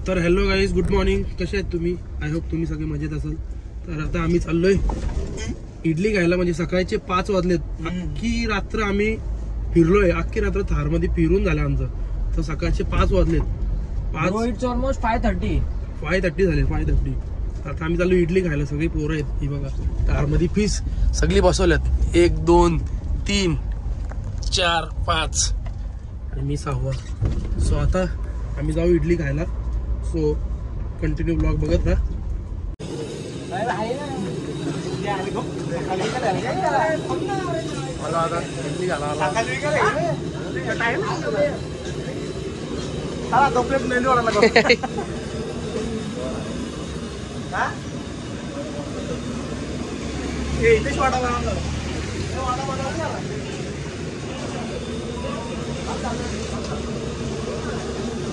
तर hello guys, good morning. कसे आहेत तुम्ही? आय होप तुम्ही सगळे मजेत असाल. तर आता आम्ही चाललोय इडली खायला. म्हणजे सकाळचे 5 वाजलेत. अख्खी रात्र आम्ही फिरलोय. अख्खी रात्र थारमध्ये फिरून झालं आमचं. तर सकाळचे 5 वाजलेत. ऑलमोस्ट 5:30 झाले. 5:30. आता आम्ही चाललो इडली खायला. सगळी पोरं आहेत. ही बघा, थारमध्ये फीस सगळी बसवल्यात. 1 2 3 4 5 आणि मी 6वा. सो आता आम्ही जाऊ इडली खायला. सो कंटिन्यू ब्लॉग बघत राहा. मला आता इडली घाला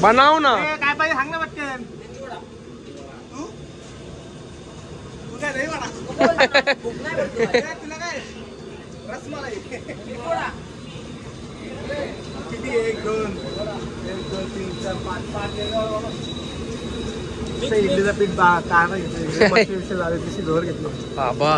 बनाव ना. काय पाहिजे सांग ना पटकन. तू काय नाही म्हणा. तुला काय रसमलाई किती? 1 2 3 4 5 इडलीचा पीठ काय नाही घेतलं. झाले तशी जोर घेतलं बाबा.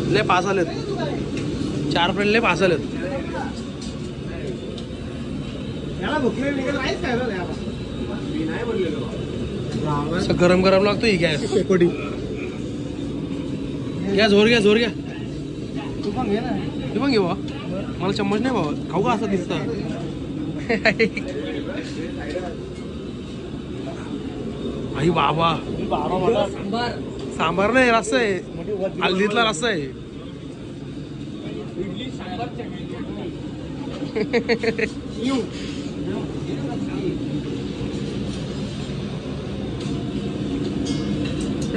लय पास आलेत. 4 पर्यंत लय पास आलेत. गरम गरम लागतो ही गॅस. कोडी घ्या, झोर घ्या, झोर घ्या. तू पण घे ना. तू पण घे बा. मला चम्मच नाही बाबा. खाऊ का असं दिसतं. आई बाबा. सांबार नाही, रस्सा आहे. हल्दीतला रस्सा आहे.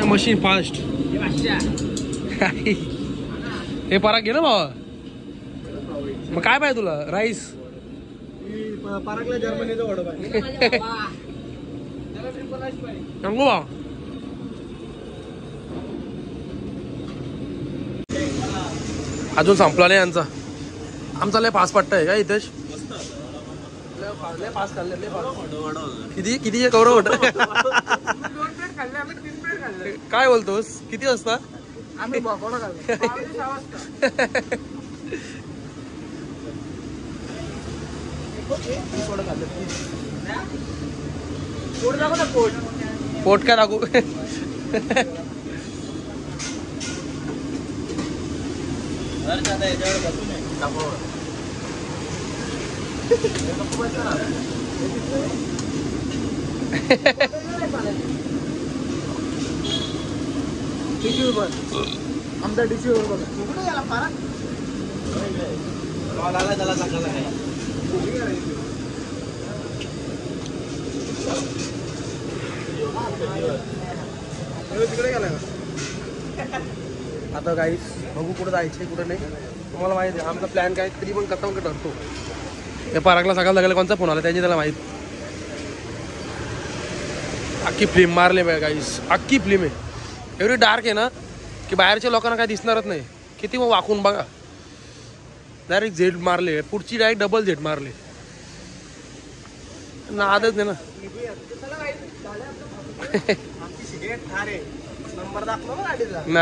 Machine fast. हे पराग घे ना बाबा. मग काय पाहिजे तुला? राईस. परागला जर्मनीचा वडा पाहिजे. सांगू बा. अजून संपला नाही यांचा. आमचा लय पास पट्टा आहे का इथेच. पास खाल्ले. किती किती कौरव होत. काय बोलतोस? किती वाजता? आम्ही बकोडा खाल्ला. 6 वाजता. पोट काय दाखवू? आमचा डिशी वर बघा. कुठे गेला पराग? त्याला सांगायला काय तिकडे गेला का? आता गाईस बघू कुठं जायचंय कुठं नाही. तुम्हाला माहिती आहे आमचा प्लॅन काय तरी पण कसा ठरतो. या परागला सकाळ लागला कोणता फोन आला त्याची त्याला माहित. अख्खी फिल्म मारले बाय गाईस. अख्खी फिल्म आहे. एवढी डार्क आहे ना की बाहेरच्या लोकांना काय दिसणारच नाही. किती मग वाकून बघा. डायरेक्ट झेड मारले. पुढची डायरेक्ट डबल झेड मारले. नादच नाही ना.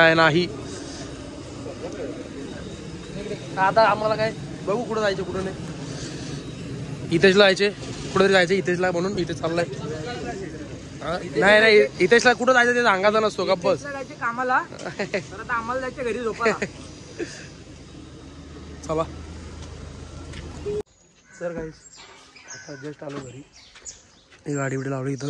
नाही. आता आम्हाला काय बघू कुठं जायचं कुठं नाही. इथेच जायचे कुठेतरी जायचं. इथेचला म्हणून इथे चाललाय. नाही इथेचला कुठं जायचं ते सांगायचा नसतो. का बस कामाला आम्हाला जायचं घरी झोपायला. चला सर गाईस आता जस्ट आलो घरी. ही गाडी बिडी लावली इथं.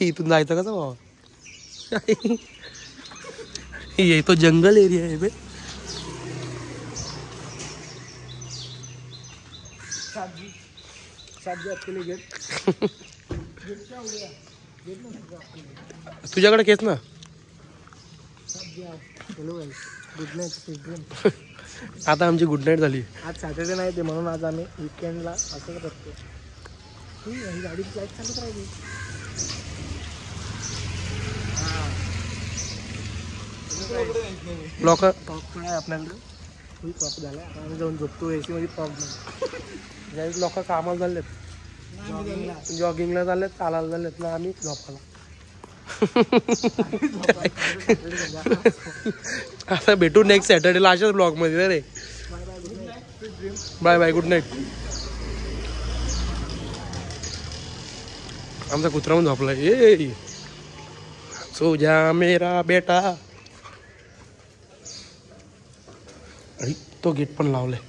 इथून जायचं कसं बाबा. ये तो जंगल एरिया है बे. तुझ्याकडे केस ना. Good night. आता आमची गुड नाईट झाली. आज सॅटर्डे नाही ते म्हणून आज आम्ही विकेंडला असं करतो. ही गाडी फ्लाईट चालत राहिली. लोक टॉप काय आपल्याकडे फुल टॉप झाला. आता आम्ही जाऊन झोपतो एसी मध्ये. टॉप ज्यावेळेस लोक कामाला चाललेत, जॉगिंगला चाललेत, चालायला चाललेत ना, आम्ही झोपाला. आता भेटू नेक्स्ट सॅटर्डेला अशाच ब्लॉग मध्ये रे. Bye bye, good night. आमचा कुत्रा पण झोपला. ए सो जा मेरा बेटा. आणि तो गेट पण लावलाय.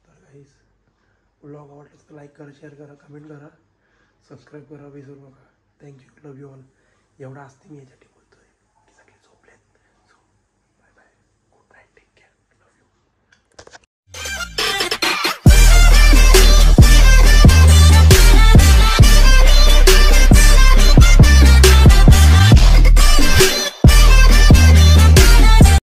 तर गाईस, ब्लॉग आवडला तर लाईक करा, शेअर करा, कमेंट करा, सबस्क्राईब करा विसरू नका. Thank you, love you all. एवढा असते मी याच्या